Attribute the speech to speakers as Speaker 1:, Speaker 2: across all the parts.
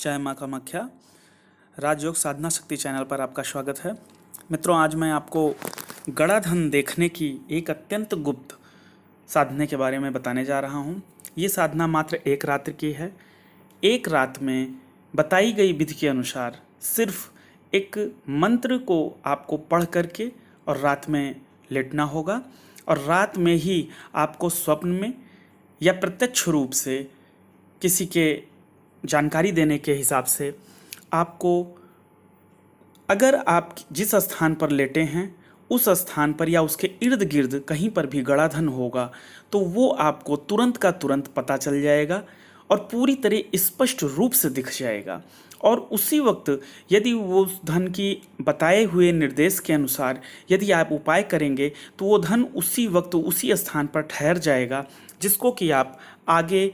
Speaker 1: जय माँ कामाख्या। राजयोग साधना शक्ति चैनल पर आपका स्वागत है। मित्रों, आज मैं आपको गणाधन देखने की एक अत्यंत गुप्त साधने के बारे में बताने जा रहा हूँ। ये साधना मात्र एक रात्रि की है। एक रात में बताई गई विधि के अनुसार सिर्फ एक मंत्र को आपको पढ़ करके और रात में लेटना होगा, और रात में ही आपको स्वप्न में या प्रत्यक्ष रूप से किसी के जानकारी देने के हिसाब से आपको, अगर आप जिस स्थान पर लेटे हैं उस स्थान पर या उसके इर्द गिर्द कहीं पर भी गणाधन होगा तो वो आपको तुरंत का तुरंत पता चल जाएगा और पूरी तरह स्पष्ट रूप से दिख जाएगा। और उसी वक्त यदि वो धन की बताए हुए निर्देश के अनुसार यदि आप उपाय करेंगे तो वो धन उसी वक्त उसी स्थान पर ठहर जाएगा, जिसको कि आप आगे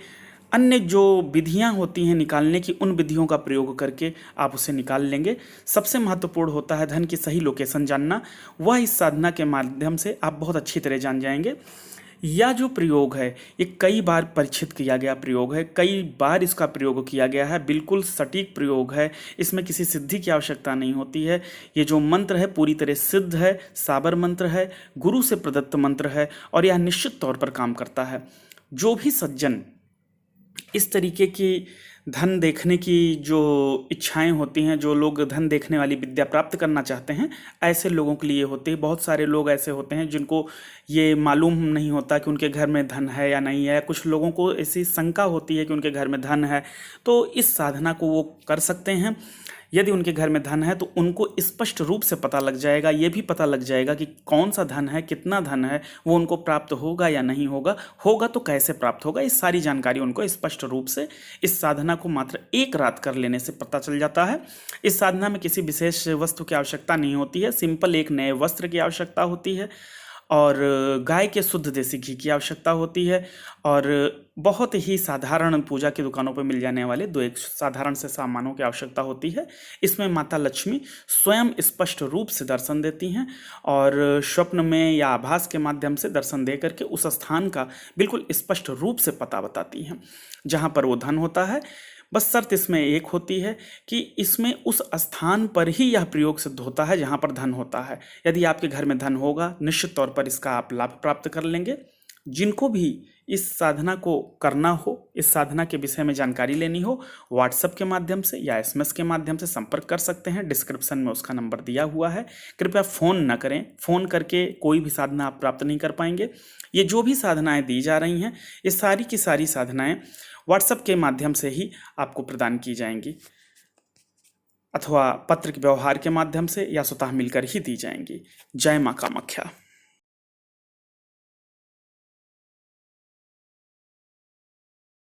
Speaker 1: अन्य जो विधियां होती हैं निकालने की, उन विधियों का प्रयोग करके आप उसे निकाल लेंगे। सबसे महत्वपूर्ण होता है धन की सही लोकेशन जानना। वह इस साधना के माध्यम से आप बहुत अच्छी तरह जान जाएंगे। यह जो प्रयोग है ये कई बार परीक्षित किया गया प्रयोग है, कई बार इसका प्रयोग किया गया है। बिल्कुल सटीक प्रयोग है, इसमें किसी सिद्धि की आवश्यकता नहीं होती है। ये जो मंत्र है पूरी तरह सिद्ध है, साबर मंत्र है, गुरु से प्रदत्त मंत्र है और यह निश्चित तौर पर काम करता है। जो भी सज्जन इस तरीके की धन देखने की जो इच्छाएं होती हैं, जो लोग धन देखने वाली विद्या प्राप्त करना चाहते हैं, ऐसे लोगों के लिए होती है। बहुत सारे लोग ऐसे होते हैं जिनको ये मालूम नहीं होता कि उनके घर में धन है या नहीं है। कुछ लोगों को ऐसी शंका होती है कि उनके घर में धन है, तो इस साधना को वो कर सकते हैं। यदि उनके घर में धन है तो उनको स्पष्ट रूप से पता लग जाएगा, ये भी पता लग जाएगा कि कौन सा धन है, कितना धन है, वो उनको प्राप्त होगा या नहीं होगा, होगा तो कैसे प्राप्त होगा। इस सारी जानकारी उनको स्पष्ट रूप से इस साधना को मात्र एक रात कर लेने से पता चल जाता है। इस साधना में किसी विशेष वस्तु की आवश्यकता नहीं होती है, सिंपल एक नए वस्त्र की आवश्यकता होती है और गाय के शुद्ध देसी घी की आवश्यकता होती है और बहुत ही साधारण पूजा की दुकानों पर मिल जाने वाले दो एक साधारण से सामानों की आवश्यकता होती है। इसमें माता लक्ष्मी स्वयं स्पष्ट रूप से दर्शन देती हैं और स्वप्न में या आभास के माध्यम से दर्शन दे करके उस स्थान का बिल्कुल स्पष्ट रूप से पता बताती हैं जहाँ पर वो धन होता है। बस शर्त इसमें एक होती है कि इसमें उस स्थान पर ही यह प्रयोग सिद्ध होता है जहाँ पर धन होता है। यदि आपके घर में धन होगा निश्चित तौर पर इसका आप लाभ प्राप्त कर लेंगे। जिनको भी इस साधना को करना हो, इस साधना के विषय में जानकारी लेनी हो, व्हाट्सएप के माध्यम से या एसएमएस के माध्यम से संपर्क कर सकते हैं। डिस्क्रिप्शन में उसका नंबर दिया हुआ है। कृपया फ़ोन न करें, फ़ोन करके कोई भी साधना आप प्राप्त नहीं कर पाएंगे। ये जो भी साधनाएं दी जा रही हैं ये सारी की सारी साधनाएं व्हाट्सएप के माध्यम से ही आपको प्रदान की जाएंगी अथवा पत्र के व्यवहार के माध्यम से या स्वतः मिलकर ही दी जाएंगी। जय माँ कामाख्या।